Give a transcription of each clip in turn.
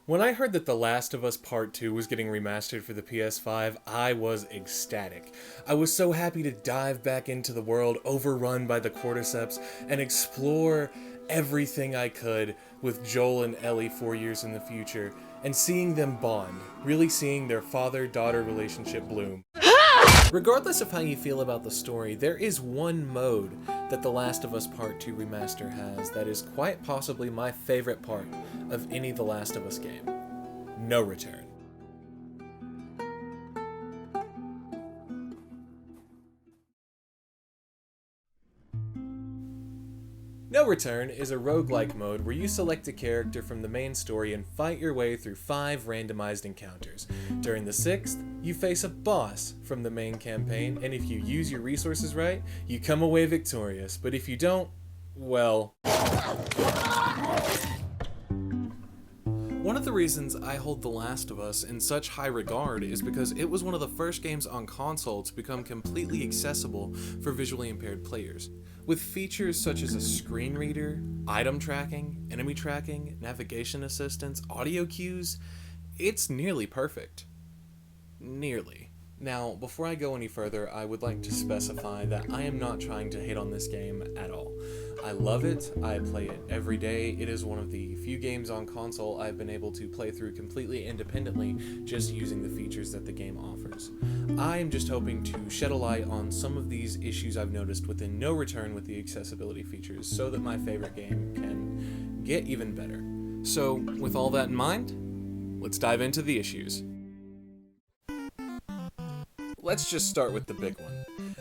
When I heard that The Last of Us Part 2 was getting remastered for the PS5, I was ecstatic. I was so happy to dive back into the world overrun by the cordyceps and explore everything I could with Joel and Ellie 4 years in the future, and seeing them bond, really seeing their father-daughter relationship bloom. Regardless of how you feel about the story, there is one mode that The Last of Us Part 2 Remaster has that is quite possibly my favorite part of any The Last of Us game. No return. No Return is a roguelike mode where you select a character from the main story and fight your way through 5 randomized encounters. During the 6th, you face a boss from the main campaign, and if you use your resources right, you come away victorious, but if you don't, well... One of the reasons I hold The Last of Us in such high regard is because it was one of the first games on console to become completely accessible for visually impaired players. With features such as a screen reader, item tracking, enemy tracking, navigation assistance, audio cues, it's nearly perfect. Nearly. Now, before I go any further, I would like to specify that I am not trying to hate on this game at all. I love it, I play it every day. It is one of the few games on console I've been able to play through completely independently, just using the features that the game offers. I am just hoping to shed a light on some of these issues I've noticed within No Return with the accessibility features, so that my favorite game can get even better. So, with all that in mind, let's dive into the issues. Let's just start with the big one.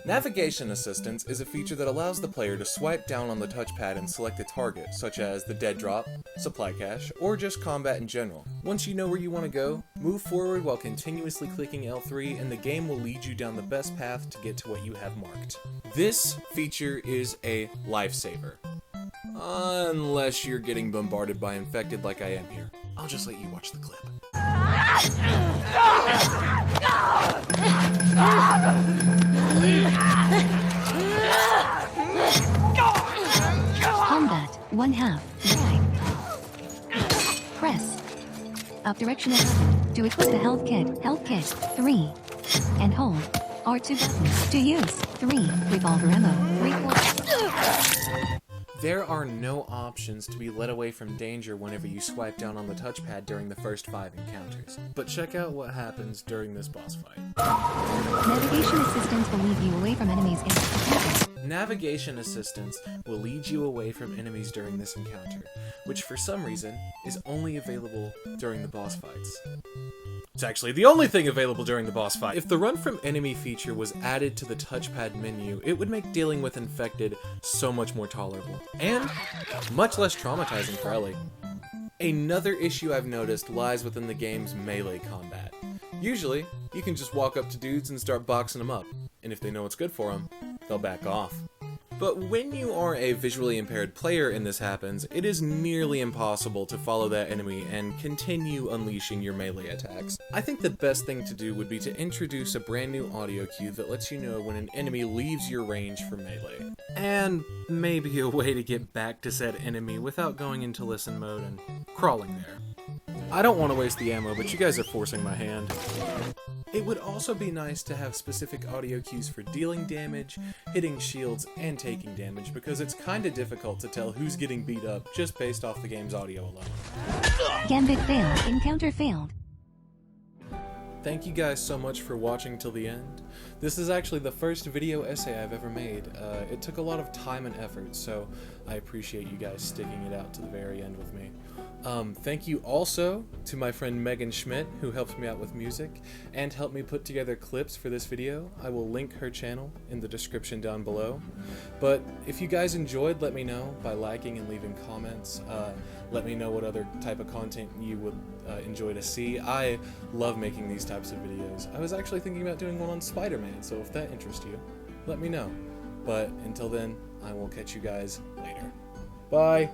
Navigation assistance is a feature that allows the player to swipe down on the touchpad and select a target, such as the dead drop, supply cache, or just combat in general. Once you know where you want to go, move forward while continuously clicking L3 and the game will lead you down the best path to get to what you have marked. This feature is a lifesaver. Unless you're getting bombarded by infected like I am here. I'll just let you watch the clip. Combat, 1/2, right. Press. Up direction assistant to equip the health kit, 3. And hold, R2 buttons to use, 3. Revolver ammo, 3/4. There are no options to be led away from danger whenever you swipe down on the touchpad during the first 5 encounters. But check out what happens during this boss fight. Navigation assistance will lead you away from enemies in Navigation assistance will lead you away from enemies during this encounter, which for some reason is only available during the boss fights. It's actually the only thing available during the boss fight. If the run from enemy feature was added to the touchpad menu, it would make dealing with infected so much more tolerable, and much less traumatizing for Ellie. Another issue I've noticed lies within the game's melee combat. Usually, you can just walk up to dudes and start boxing them up, and if they know what's good for them, they'll back off. But when you are a visually impaired player and this happens, it is nearly impossible to follow that enemy and continue unleashing your melee attacks. I think the best thing to do would be to introduce a brand new audio cue that lets you know when an enemy leaves your range for melee. And maybe a way to get back to said enemy without going into listen mode and crawling there. I don't want to waste the ammo, but you guys are forcing my hand. It would also be nice to have specific audio cues for dealing damage, hitting shields, and taking damage, because it's kinda difficult to tell who's getting beat up just based off the game's audio alone. Gambit failed, encounter failed. Thank you guys so much for watching till the end. This is actually the first video essay I've ever made. It took a lot of time and effort, so I appreciate you guys sticking it out to the very end with me. Thank you also to my friend Megan Schmidt, who helped me out with music and helped me put together clips for this video. I will link her channel in the description down below. But if you guys enjoyed, let me know by liking and leaving comments. Let me know what other type of content you would enjoy to see. I love making these types of videos. I was actually thinking about doing one on Spider-Man, so if that interests you, let me know. But until then, I will catch you guys later. Bye!